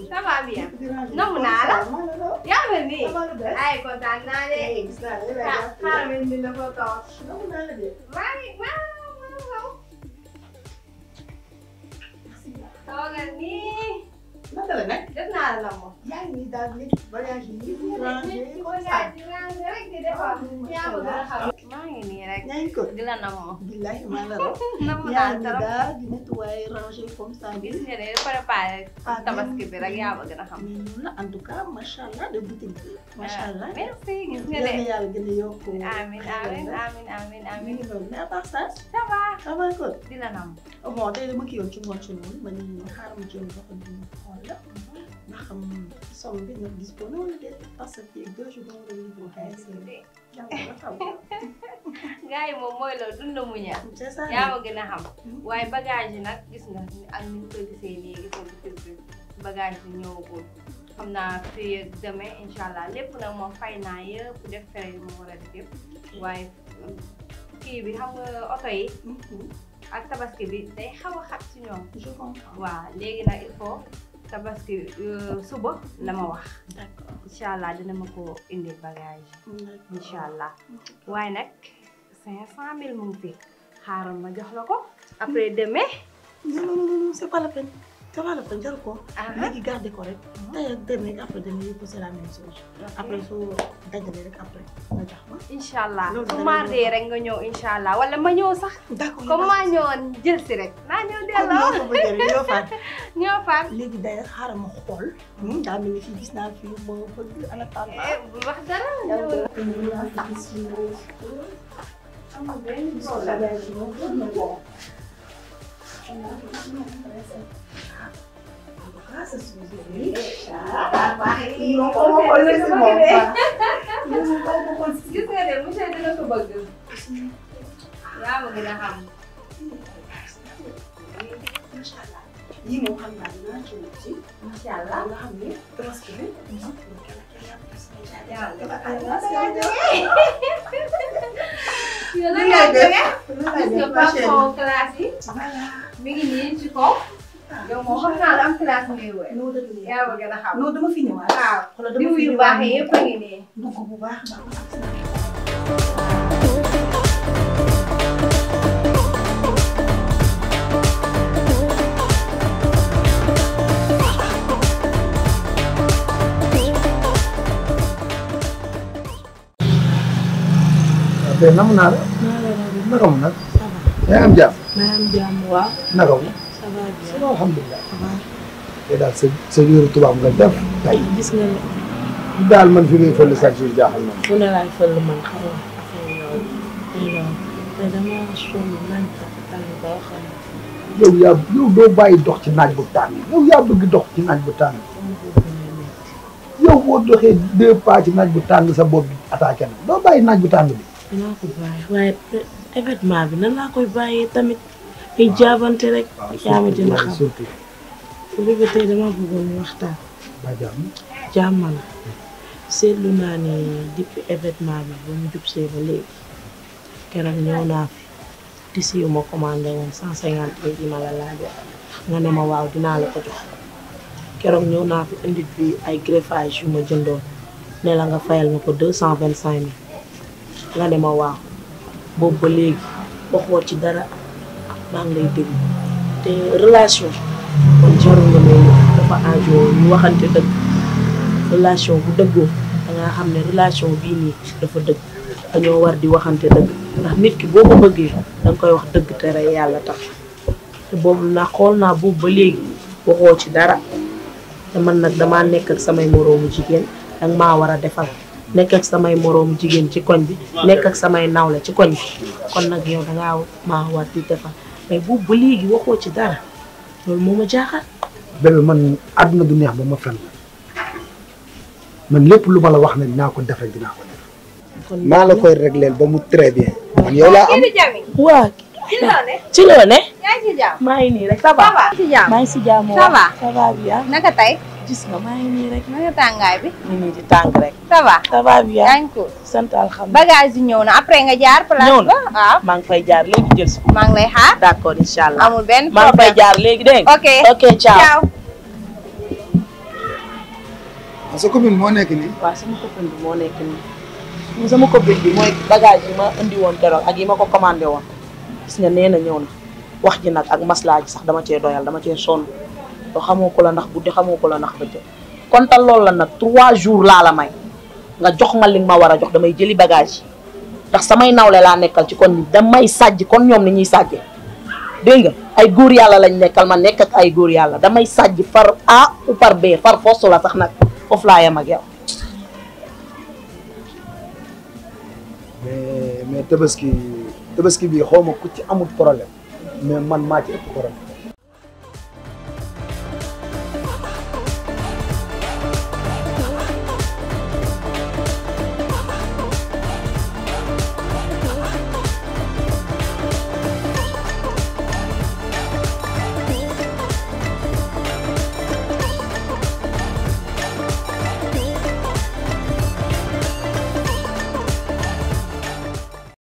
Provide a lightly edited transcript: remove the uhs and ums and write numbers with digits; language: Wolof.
Ça va bien. Non, nada. Ya veni. Ay, kontaan naa de. Xaaral ma indi la ko toog. Waaw. Toogal nii. naka la nag. Def naa la moom. yaa ngi daal di bagage yi rangé rek di defar. yaa ma gën a xam. maa ngi nii rek. yaa ngi ko. di la namoo. billahi maa la raw. namu yaa naa ngi trop. daal di nettoyer ranger comme ça. gis nga de préparé tabaski bi rek yaa ma gën a xam. mais ñun la en tout cas macha allah de boutique bi. macha allah merci gis nga yal de. na yàlla gën a yokk. amiin. mais à part ça. ça va. ça va ko. di la nam. bon tey dama kii yoon ci ngoon ci noonu ma ni xaaral ma jël loxo bi ma xool la. nga xam somme bi nga disponible wala déet parce que fii ak 2 jours dama doon liggéey xaalis gars yi moom mooy loolu dund mu ñaar. c'est ça yaa ma gën a xam. waaye bagage yi nag gis nga ak ni ñu koy gisee nii gis nga bitig bi bagage yi ñëwagul. xam naa fii ak demain incha allah lépp nag moom fay naa yëpp def fere yi mu war a def yëpp. waaye kii bi xam nga oto yi. ak tabaski bi day xaw a xat ci ñoom. je comprends. waaw léegi nag il faut tabaski suba la ma wax. d'accord incha allah dina ma ko indi bagage incha allah waaye nag 500 000 mu ngi fi xaaral ma jox la ko après demain. non c'est pas la peine c'est pas la peine jaru ko. léegi garder ko rek. tey ak demain après demain yëpp c'est la même chose. après soo dajalee rek après nga jox ma. incha allah loolu su mardi rek nga ñëw incha allah wala ma ñëw sax. d'accord comme maa ñëwoon jël si rek. naa ñëw delloo ko bëggee rek ñoo faat. ñoo faat. léegi d'ailleurs xaaral ma xool. daa mel ni fii gis naa fi ma bëgg ana tànn. bu wax dara ñëw. amul benn problème. Ah, ça se fait. Gis nga de monsieur dina ko bëgg. yaa ma gën a xam. Macha allah. yii moom xam naa dinaa ci wut ci. incha allah nga xam ne tabaski bi. gis nga parfum classe yi. mi ngi nii ci kaw. yow moom xam naa la am classe ngay wër. yaa ma gën a xam. non dama fi ñëwaat. waaw xoolal dama diw fi yu ñëwaat baax yi yëpp a ngi nii. dugg bu baax a baax. tey nam naa la. naka mu nag. yaa ngi am jàmm. maa ngi am jàmm waaw. naka mu. ça va bien. alhamdulilah. te daal sa yëru tubaab nga def tey. gis nga ne. daal man fi ngay fële chaque jour jaaxal na. fu ne laay fël man xam nga affaire yooyu. te dama sonn nañ ko tànn boo xam ne. yow doo bàyyi dox ci naaj bu tàng. yow yaa bëgg dox ci naaj bu tàng. yow boo doxee 2 pas ci naaj bu tàng sa bopp bi attaqué na doo bàyyi naaj bu tàng bi. dinaa ko bàyyi waaye événement bi nan laa koy bàyyee tamit ay jaabante rek yaa ma dina xam bu léegi tey dama bëggoon waxtaan jàmm la seetlu naa ni depuis événement bi ba mu jub see ba léegi keroog ñëw naa fi tisi yu ma commandé woon 150 yi ma la laajoon nga ne ma waaw dinaa la ko jox keroog ñëw naa fi indi bi ay greffage yu ma jëndoon ne la nga fayal ma ko 225 000 nga ne ma waaw boobu ba léegi waxoo ci dara maa ngi lay déglu te relation kon jarul nga ne dafa aajo ñu waxante dëgg relation bu dëggoo da nga xam ne relation bii nii dafa dëgg dañoo war di waxante dëgg ndax nit ki boo ko bëggee danga koy wax dëgg te rek yàlla tax te boobu na xool naa boobu ba léegi waxoo ci dara te man nag damaa nekk ak samay moroomu jigéen danga maa war a defal nekk ak samay moroomu jigéen ci koñ bi nekk ak samay nawle ci koñ bi kon nag yow dangaa maa war di defal mais boobu ba léegi waxoo ci dara loolu moo ma jaaxal. bébé man àdduna du neex ba ma fen man lépp lu ma la wax ne dinaa ko def rek dinaa ko def. kon maa la koy régleel ba mu très bien. man yow laa am waa ci loo ne. yaa ngi ci jàmm. maa ngi nii rek ça va. maa ngi si jàmm ça va ça va bien. naka tey. gis nga maa ngi nii rek. naka tàngaay bi. ñu nii di tàng rek. ça va. ça va bien. yaa ngi ko. sant alhamdulilah. bagage yi ñëw na après nga jaar place ñëw na ba waaw. maa ngi fay jaar léegi jël si. maa ngi lay xaar. d'accord incha allah. amul benn maa ngi fay problème. jaar léegi dégg nga. ok ok ciao. ciao. sa commune moo nekk nii. waaw sama copine bi moo nekk nii sama copine bi mooy bagage yi ma indi woon keroog ak yi ma ko commandé woon gis nga nee na ñëw na wax ji nag ak maslaa ji sax dama cee doyal dama cee sonn doo xamoo ko la ndax guddi xamoo ko la ndax bëccëg kon tal loolu la nag 3 jours laa la may nga jox ma li nga ma war a jox damay jëli bagage yi ndax samay nawle laa nekkal ci kon ni damay sàjj kon ñoom ni ñuy sàjje dégg nga ay góor yàlla lañ nekkal ma nekk ak ay góor yàlla damay sàjj par A ou par B par force la sax nag foofu laa yem ak yow. mais tabaski bi xaw ma ku ci amul problème mais man maa ci ëpp problème.